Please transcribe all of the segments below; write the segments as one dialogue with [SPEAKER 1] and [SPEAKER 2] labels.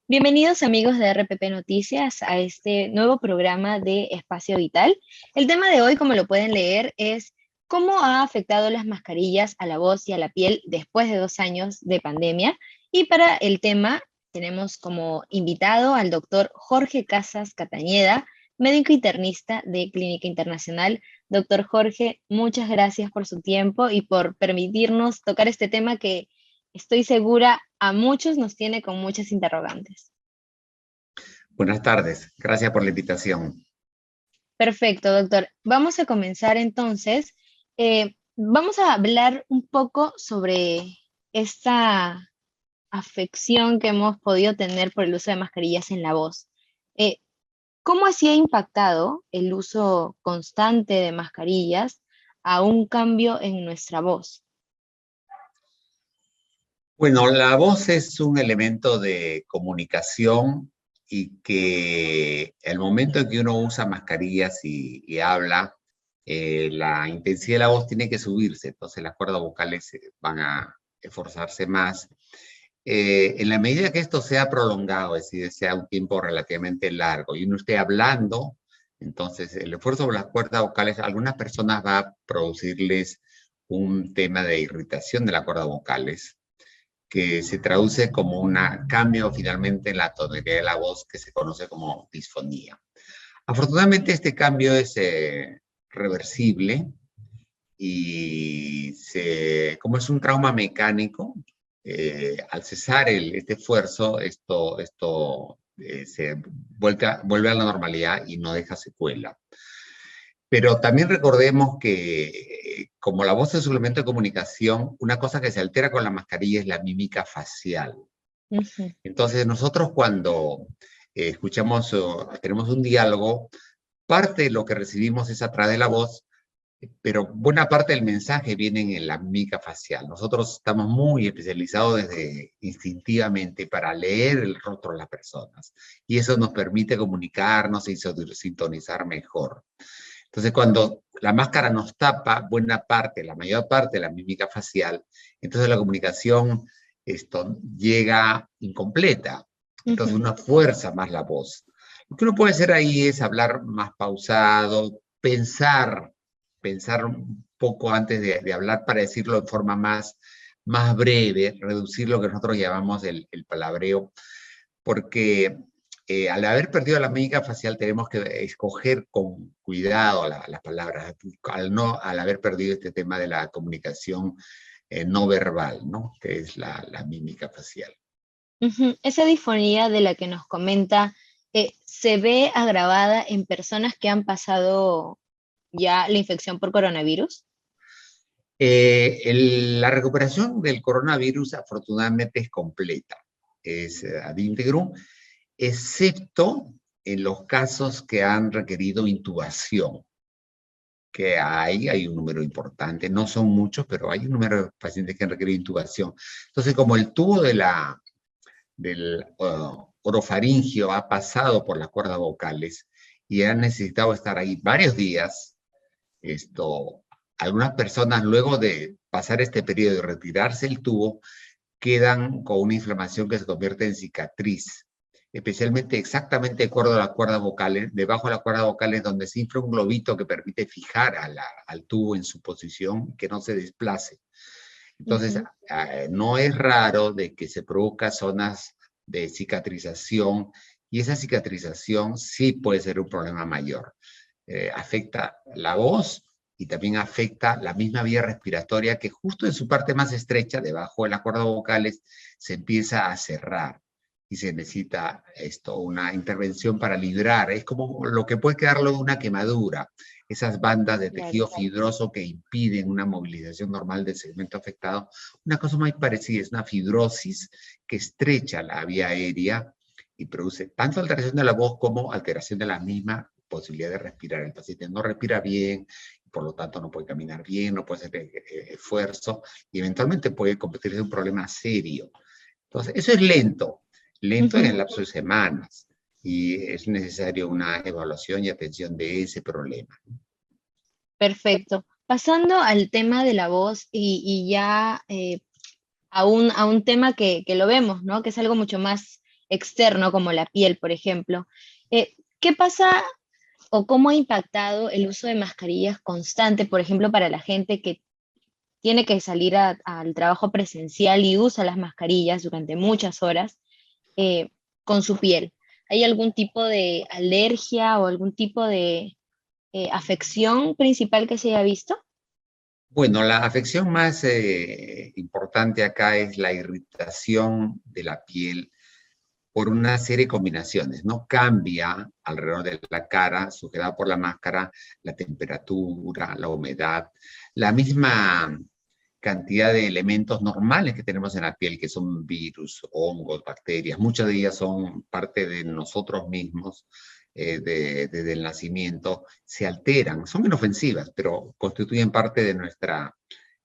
[SPEAKER 1] Bienvenidos amigos de RPP Noticias a este nuevo programa de Espacio Vital. El tema de hoy, como lo pueden leer, es cómo ha afectado las mascarillas a la voz y a la piel después de 2 años de pandemia. Y para el tema tenemos como invitado al doctor Jorge Casas Catañeda, médico internista de Clínica Internacional. Doctor Jorge, muchas gracias por su tiempo y por permitirnos tocar este tema que estoy segura a muchos nos tiene con muchas interrogantes.
[SPEAKER 2] Buenas tardes, gracias por la invitación.
[SPEAKER 1] Perfecto, doctor. Vamos a comenzar entonces. Vamos a hablar un poco sobre esta afección que hemos podido tener por el uso de mascarillas en la voz. Eh, ¿Cómo así ha impactado el uso constante de mascarillas a un cambio en nuestra voz?
[SPEAKER 2] Bueno, la voz es un elemento de comunicación y que el momento en que uno usa mascarillas y habla, la intensidad de la voz tiene que subirse, entonces las cuerdas vocales van a esforzarse más. En la medida que esto sea prolongado, es decir, sea un tiempo relativamente largo y uno esté hablando, entonces el esfuerzo sobre las cuerdas vocales a algunas personas va a producirles un tema de irritación de las cuerdas vocales, que se traduce como un cambio finalmente en la tonalidad de la voz que se conoce como disfonía. Afortunadamente este cambio es reversible y como es un trauma mecánico, al cesar este esfuerzo, esto se vuelve a la normalidad y no deja secuela. Pero también recordemos que como la voz es un elemento de comunicación, una cosa que se altera con la mascarilla es la mímica facial.
[SPEAKER 1] Ujú.
[SPEAKER 2] Entonces nosotros cuando escuchamos o tenemos un diálogo, parte de lo que recibimos es a través de la voz, pero buena parte del mensaje viene en la mímica facial. Nosotros estamos muy especializados instintivamente para leer el rostro de las personas y eso nos permite comunicarnos y sintonizar mejor. Entonces, cuando la máscara nos tapa buena parte, la mayor parte de la mímica facial, entonces la comunicación llega incompleta. Entonces
[SPEAKER 1] Ujú.
[SPEAKER 2] uno fuerza más la voz. Lo que uno puede hacer ahí es hablar más pausado, pensar un poco antes de hablar para decirlo de forma más breve, reducir lo que nosotros llamamos el palabreo, porque al haber perdido la mímica facial tenemos que escoger con cuidado las palabras, al haber perdido este tema de la comunicación no verbal, ¿no? Que es la mímica facial.
[SPEAKER 1] Ujú. Esa disfonía de la que nos comenta, ¿se ve agravada en personas que han pasado ya la infección por coronavirus?
[SPEAKER 2] La recuperación del coronavirus afortunadamente es completa, es ad integrum, excepto en los casos que han requerido intubación, que hay un número importante, no son muchos, pero hay un número de pacientes que han requerido intubación. Entonces, como el tubo del orofaringio ha pasado por las cuerdas vocales y han necesitado estar ahí varios días, algunas personas luego de pasar este periodo y retirarse el tubo, quedan con una inflamación que se convierte en cicatriz, especialmente exactamente de acuerdo a las cuerdas vocales, debajo de las cuerdas vocales donde se infla un globito que permite fijar al tubo en su posición, que no se desplace. Entonces,
[SPEAKER 1] Ujú.
[SPEAKER 2] no es raro de que se produzcan zonas de cicatrización y esa cicatrización sí puede ser un problema mayor. Afecta la voz y también afecta la misma vía respiratoria que justo en su parte más estrecha, debajo de las cuerdas vocales, se empieza a cerrar y se necesita una intervención para librar. Es como lo que puede quedarlo de una quemadura, esas bandas de
[SPEAKER 1] Claro.
[SPEAKER 2] tejido fibroso que impiden una movilización normal del segmento afectado. Una cosa muy parecida es una fibrosis que estrecha la vía aérea y produce tanto alteración de la voz como alteración de la misma posibilidad de respirar. El paciente no respira bien, por lo tanto no puede caminar bien, no puede hacer esfuerzo y eventualmente puede convertirse en un problema serio. Entonces, eso es lento en el
[SPEAKER 1] Ujú.
[SPEAKER 2] lapso de semanas y es necesario una evaluación y atención de ese problema.
[SPEAKER 1] Perfecto. Pasando al tema de la voz y ya a un tema que lo vemos, ¿no? Que es algo mucho más externo como la piel, por ejemplo. ¿Qué pasa o cómo ha impactado el uso de mascarillas constante, por ejemplo, para la gente que tiene que salir al trabajo presencial y usa las mascarillas durante muchas horas eh, con su piel? ¿Hay algún tipo de alergia o algún tipo de afección principal que se haya visto?
[SPEAKER 2] Bueno, la afección más importante acá es la irritación de la piel por una serie de combinaciones, ¿no? Cambia alrededor de la cara, sujetada por la máscara, la temperatura, la humedad, la misma cantidad de elementos normales que tenemos en la piel, que son virus, hongos, bacterias. Muchas de ellas son parte de nosotros mismos, desde el nacimiento, se alteran. Son inofensivas, pero constituyen parte de nuestra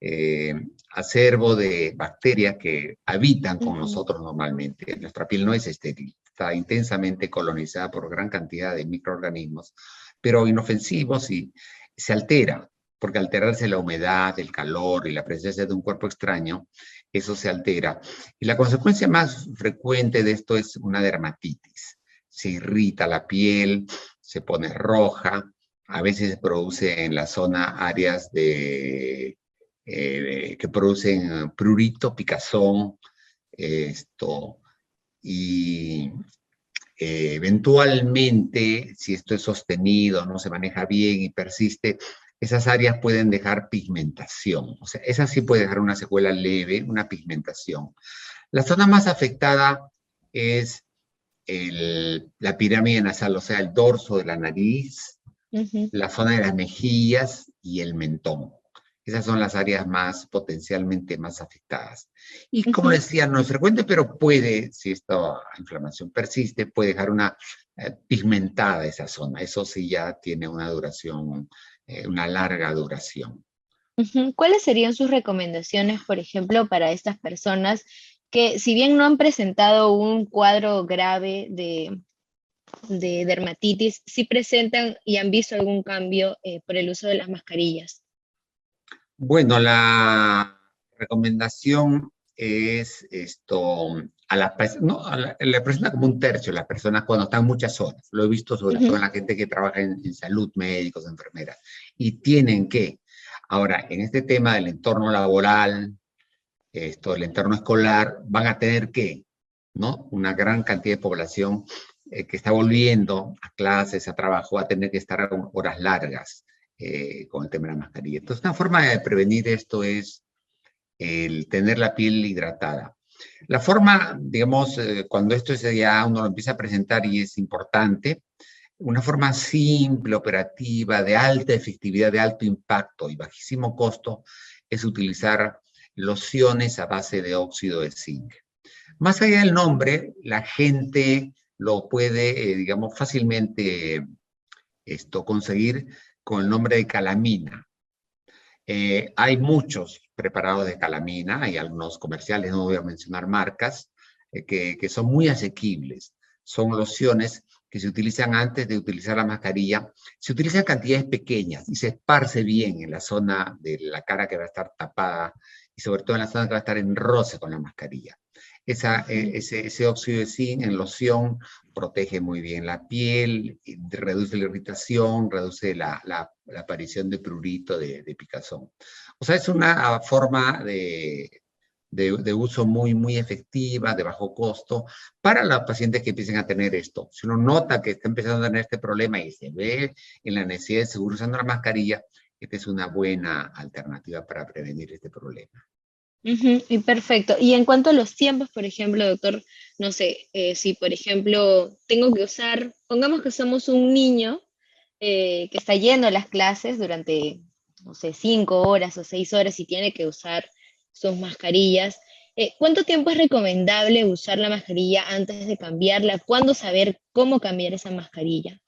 [SPEAKER 2] eh, acervo de bacterias que habitan con
[SPEAKER 1] Ujú,
[SPEAKER 2] nosotros normalmente. Nuestra piel no es estéril, está intensamente colonizada por gran cantidad de microorganismos, pero inofensivos, y se altera, porque alterarse la humedad, el calor y la presencia de un cuerpo extraño, eso se altera. Y la consecuencia más frecuente de esto es una dermatitis. Se irrita la piel, se pone roja, a veces se produce en la zona áreas que producen prurito, picazón, esto, y eventualmente, si esto es sostenido, no se maneja bien y persiste, esas áreas pueden dejar pigmentación. O sea, esa sí puede dejar una secuela leve, una pigmentación. La zona más afectada es la pirámide nasal, o sea, el dorso de la nariz,
[SPEAKER 1] ujú,
[SPEAKER 2] la zona de las mejillas y el mentón. Esas son las áreas más potencialmente más afectadas. Y como
[SPEAKER 1] ujú.
[SPEAKER 2] les decía, no es frecuente, pero puede, si esta inflamación persiste, puede dejar una pigmentada esa zona. Eso sí ya tiene una duración, una larga duración.
[SPEAKER 1] Ujú. ¿Cuáles serían sus recomendaciones, por ejemplo, para estas personas que, si bien no han presentado un cuadro grave de dermatitis, sí presentan y han visto algún cambio por el uso de las mascarillas?
[SPEAKER 2] Bueno, la recomendación es esto, no, le presenta como un tercio las personas cuando están muchas horas. Lo he visto sobre todo
[SPEAKER 1] Ujú,
[SPEAKER 2] en la gente que trabaja en salud, médicos, enfermeras, y tienen que, ahora, en este tema del entorno laboral, el entorno escolar, van a tener que, ¿no? Una gran cantidad de población que está volviendo a clases, a trabajo, va a tener que estar horas largas con el tema de la mascarilla. Entonces, una forma de prevenir esto es el tener la piel hidratada. La forma, digamos, cuando esto ya uno lo empieza a presentar y es importante, una forma simple, operativa, de alta efectividad, de alto impacto y bajísimo costo, es utilizar lociones a base de óxido de zinc. Más allá del nombre, la gente lo puede, digamos, fácilmente conseguir con el nombre de calamina. Hay muchos preparados de calamina, hay algunos comerciales, no voy a mencionar marcas, que son muy asequibles. Son lociones que se utilizan antes de utilizar la mascarilla. Se utilizan cantidades pequeñas y se esparce bien en la zona de la cara que va a estar tapada y sobre todo en la zona que va a estar en roce con la mascarilla.
[SPEAKER 1] ujú.
[SPEAKER 2] Ese óxido de zinc en loción protege muy bien la piel, reduce la irritación, reduce la aparición de prurito, de picazón. O sea, es una forma de uso muy, muy efectiva, de bajo costo, para los pacientes que empiecen a tener esto. Si uno nota que está empezando a tener este problema y se ve en la necesidad de seguir usando la mascarilla, esta es una buena alternativa para prevenir este problema.
[SPEAKER 1] Ujú, y perfecto. Y en cuanto a los tiempos, por ejemplo, doctor, no sé, si por ejemplo tengo que usar, pongamos que somos un niño que está yendo a las clases durante, no sé, 5 horas o 6 horas y tiene que usar sus mascarillas. ¿Cuánto tiempo es recomendable usar la mascarilla antes de cambiarla? ¿Cuándo saber cómo cambiar esa mascarilla?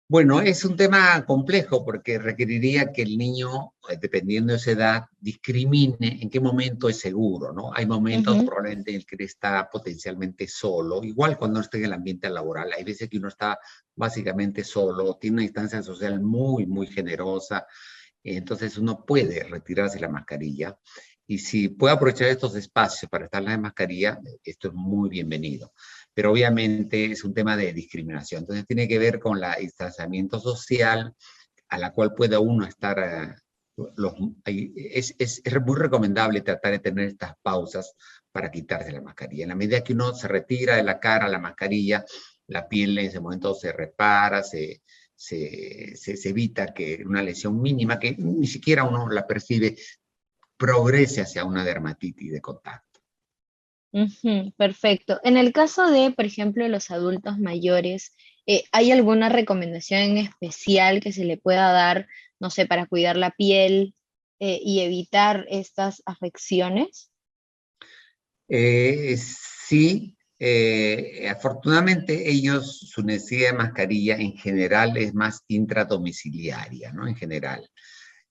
[SPEAKER 2] Bueno, es un tema complejo porque requeriría que el niño, dependiendo de su edad, discrimine en qué momento es seguro, ¿no? Hay momentos
[SPEAKER 1] Ujú,
[SPEAKER 2] probablemente en el que está potencialmente solo, igual cuando esté en el ambiente laboral, hay veces que uno está básicamente solo, tiene una instancia social muy, muy generosa, entonces uno puede retirarse la mascarilla. Y si puede aprovechar estos espacios para estar en mascarilla, esto es muy bienvenido. Pero obviamente es un tema de discriminación. Entonces tiene que ver con el distanciamiento social a la cual pueda uno estar. Es muy recomendable tratar de tener estas pausas para quitarse la mascarilla. En la medida que uno se retira de la cara la mascarilla, la piel en ese momento se repara, se evita que una lesión mínima, que ni siquiera uno la percibe, progrese hacia una dermatitis de contacto.
[SPEAKER 1] Ujú, perfecto. En el caso de, por ejemplo, los adultos mayores, ¿hay alguna recomendación en especial que se le pueda dar, no sé, para cuidar la piel y evitar estas afecciones?
[SPEAKER 2] Sí, afortunadamente ellos, su necesidad de mascarilla en general es más intradomiciliaria, ¿no? En general.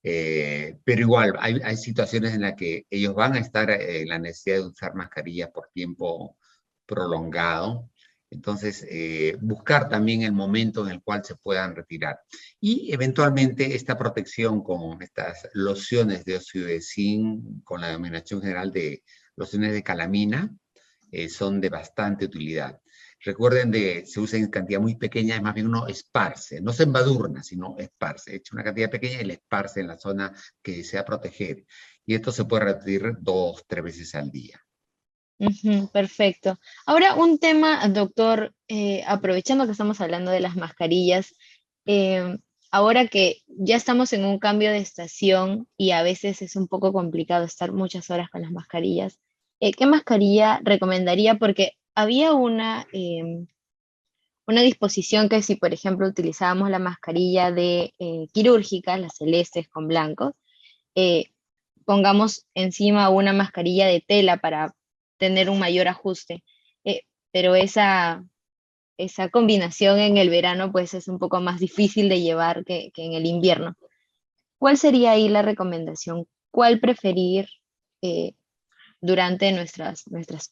[SPEAKER 2] Pero igual, hay situaciones en las que ellos van a estar en la necesidad de usar mascarilla por tiempo prolongado. Entonces, buscar también el momento en el cual se puedan retirar. Y eventualmente esta protección con estas lociones de óxido de zinc, con la denominación general de lociones de calamina, son de bastante utilidad. Recuerden se usa en cantidad muy pequeña, es más bien uno esparce, no se embadurna, sino esparce. Echa una cantidad pequeña y la esparce en la zona que desea proteger. Y esto se puede repetir 2, 3 veces al día.
[SPEAKER 1] Ujú, perfecto. Ahora un tema, doctor, aprovechando que estamos hablando de las mascarillas, ahora que ya estamos en un cambio de estación y a veces es un poco complicado estar muchas horas con las mascarillas, ¿qué mascarilla recomendaría? Porque había una disposición que si, por ejemplo, utilizábamos la mascarilla de quirúrgica, las celestes con blancos, eh, pongamos encima una mascarilla de tela para tener un mayor ajuste. Pero esa combinación en el verano pues es un poco más difícil de llevar que en el invierno. ¿Cuál sería ahí la recomendación? ¿Cuál preferir eh, durante nuestras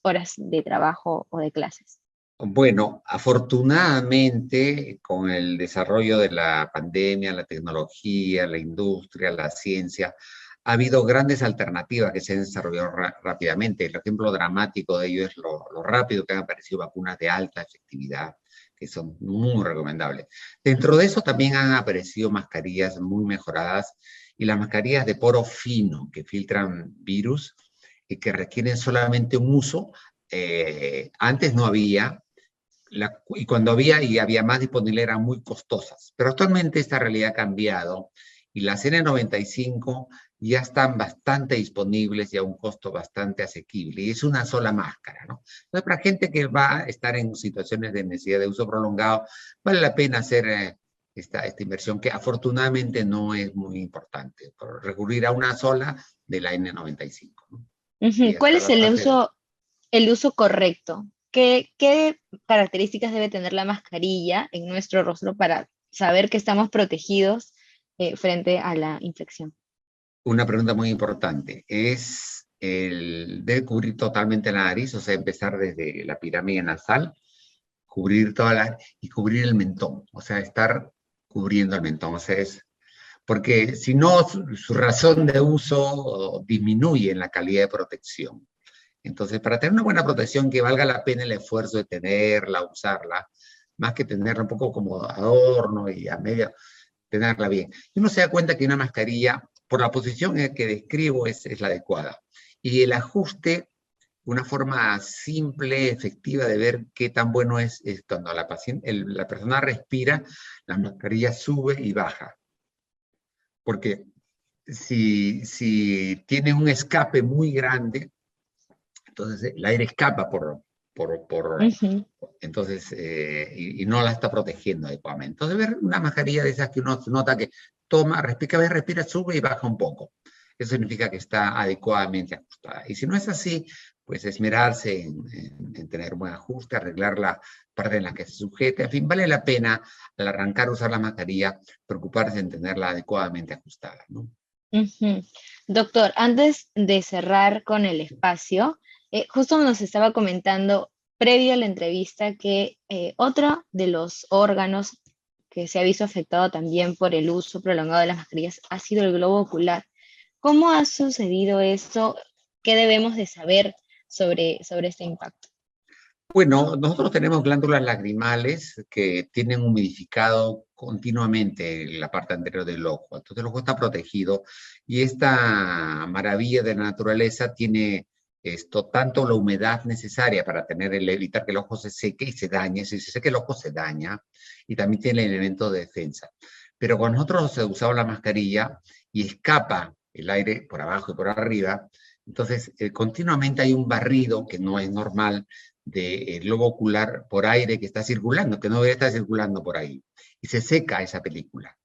[SPEAKER 1] horas de trabajo o de clases?
[SPEAKER 2] Bueno, afortunadamente, con el desarrollo de la pandemia, la tecnología, la industria, la ciencia, ha habido grandes alternativas que se han desarrollado rápidamente. El ejemplo dramático de ello es lo rápido que han aparecido vacunas de alta efectividad, que son muy recomendables. Dentro de eso también han aparecido mascarillas muy mejoradas y las mascarillas de poro fino que filtran virus y que requieren solamente un uso. Antes no había, y cuando había y había más disponible eran muy costosas. Pero actualmente esta realidad ha cambiado y las N95 ya están bastante disponibles y a un costo bastante asequible. Y es una sola máscara, ¿no? Entonces, para gente que va a estar en situaciones de necesidad de uso prolongado, vale la pena hacer esta inversión, que afortunadamente no es muy importante, por recurrir a una sola de la N95, ¿no? Y
[SPEAKER 1] Ujú. ¿Cuál
[SPEAKER 2] hasta
[SPEAKER 1] es
[SPEAKER 2] la otra será.
[SPEAKER 1] el uso correcto? ¿Qué características debe tener la mascarilla en nuestro rostro para saber que estamos protegidos frente a la infección?
[SPEAKER 2] Una pregunta muy importante. Debe cubrir totalmente la nariz, o sea, empezar desde la pirámide nasal, cubrir y cubrir el mentón, o sea, estar cubriendo el mentón, o sea, porque si no, su razón de uso disminuye en la calidad de protección. Entonces, para tener una buena protección que valga la pena el esfuerzo de tenerla, usarla, más que tenerla un poco como adorno y a media, tenerla bien. Y uno se da cuenta que una mascarilla, por la posición en que describo, es la adecuada. Y el ajuste, una forma simple, efectiva de ver qué tan bueno es cuando la persona respira, la mascarilla sube y baja. Porque si tiene un escape muy grande, entonces el aire escapa
[SPEAKER 1] Ujú,
[SPEAKER 2] entonces, y no la está protegiendo adecuadamente. Entonces, ver una mascarilla de esas que uno nota que toma, respira, sube y baja un poco. Eso significa que está adecuadamente ajustada. Y si no es así, pues esmerarse en tener buen ajuste, arreglar la parte en la que se sujeta. En fin, vale la pena al arrancar a usar la mascarilla preocuparse en tenerla adecuadamente ajustada, ¿no?
[SPEAKER 1] ujú. Doctor, antes de cerrar con el espacio, justo nos estaba comentando previo a la entrevista que otro de los órganos que se ha visto afectado también por el uso prolongado de las mascarillas ha sido el globo ocular. ¿Cómo ha sucedido esto? ¿Qué debemos de saber sobre este impacto?
[SPEAKER 2] Bueno, nosotros tenemos glándulas lagrimales que tienen humidificado continuamente la parte anterior del ojo. Entonces el ojo está protegido y esta maravilla de la naturaleza tiene tanto la humedad necesaria para evitar que el ojo se seque y se dañe. Si se seca el ojo se daña y también tiene el elemento de defensa. Pero cuando nosotros usamos la mascarilla y escapa el aire por abajo y por arriba, entonces continuamente hay un barrido que no es normal del globo ocular por aire que está circulando, que no debería estar circulando por ahí. Y se seca esa película.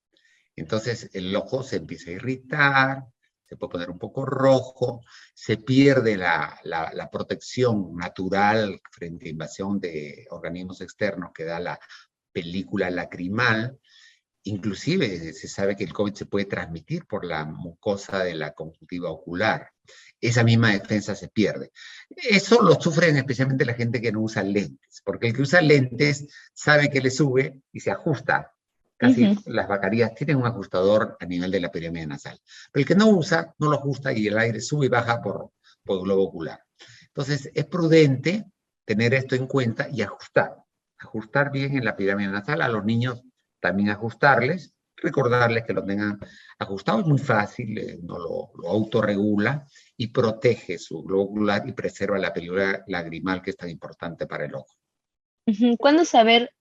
[SPEAKER 2] Entonces el ojo se empieza a irritar, se puede poner un poco rojo, se pierde la protección natural frente a invasión de organismos externos que da la película lacrimal. Inclusive se sabe que el COVID se puede transmitir por la mucosa de la conjuntiva ocular. Esa misma defensa se pierde. Eso lo sufren especialmente la gente que no usa lentes, porque el que usa lentes sabe que le sube y se ajusta. Casi las mascarillas tienen un ajustador a nivel de la pirámide nasal. Pero el que no usa, no lo ajusta y el aire sube y baja por el globo ocular. Entonces, es prudente tener esto en cuenta y ajustar. Ajustar bien en la pirámide nasal. A los niños también ajustarles, recordarles que lo tengan ajustado. Es muy fácil, no lo autorregula y protege su globo ocular y preserva la película lagrimal que es tan importante para el ojo.
[SPEAKER 1] ¿Cuándo saber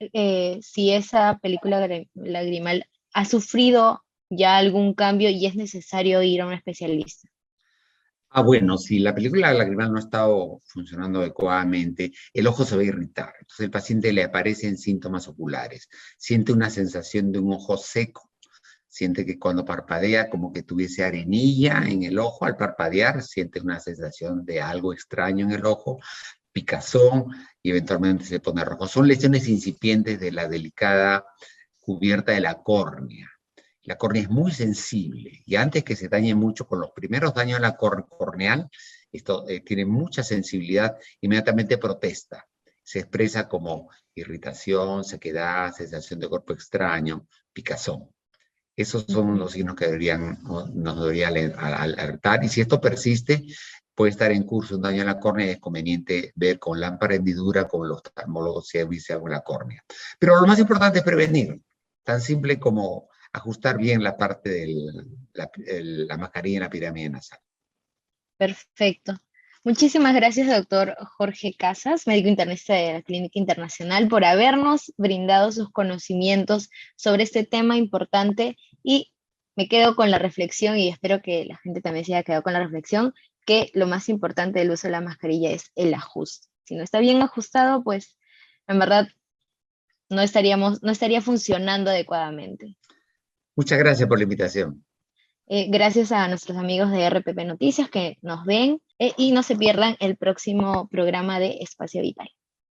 [SPEAKER 1] si esa película lagrimal ha sufrido ya algún cambio y es necesario ir a un especialista?
[SPEAKER 2] Bueno, si la película lagrimal no ha estado funcionando adecuadamente, el ojo se va a irritar. Entonces el paciente le aparecen síntomas oculares. Siente una sensación de un ojo seco. Siente que cuando parpadea como que tuviese arenilla en el ojo al parpadear. Siente una sensación de algo extraño en el ojo, picazón y eventualmente se pone rojo. Son lesiones incipientes de la delicada cubierta de la córnea. La córnea es muy sensible y antes que se dañe mucho, con los primeros daños de la corneal, esto tiene mucha sensibilidad, inmediatamente protesta. Se expresa como irritación, sequedad, sensación de cuerpo extraño, picazón. Esos son los signos que nos debería alertar. Y si esto persiste, puede estar en curso un daño a la córnea, es conveniente ver con lámpara hendidura con los oftalmólogos si hay algo en la córnea. Pero lo más importante es prevenir, tan simple como ajustar bien la parte de la mascarilla en la pirámide nasal.
[SPEAKER 1] Perfecto. Muchísimas gracias, doctor Jorge Casas, médico internista de la Clínica Internacional, por habernos brindado sus conocimientos sobre este tema importante, y me quedo con la reflexión, y espero que la gente también se haya quedado con la reflexión, que lo más importante del uso de la mascarilla es el ajuste. Si no está bien ajustado, pues en verdad no estaría funcionando adecuadamente.
[SPEAKER 2] Muchas gracias por la invitación.
[SPEAKER 1] Gracias a nuestros amigos de RPP Noticias que nos ven, y no se pierdan el próximo programa de Espacio Vital.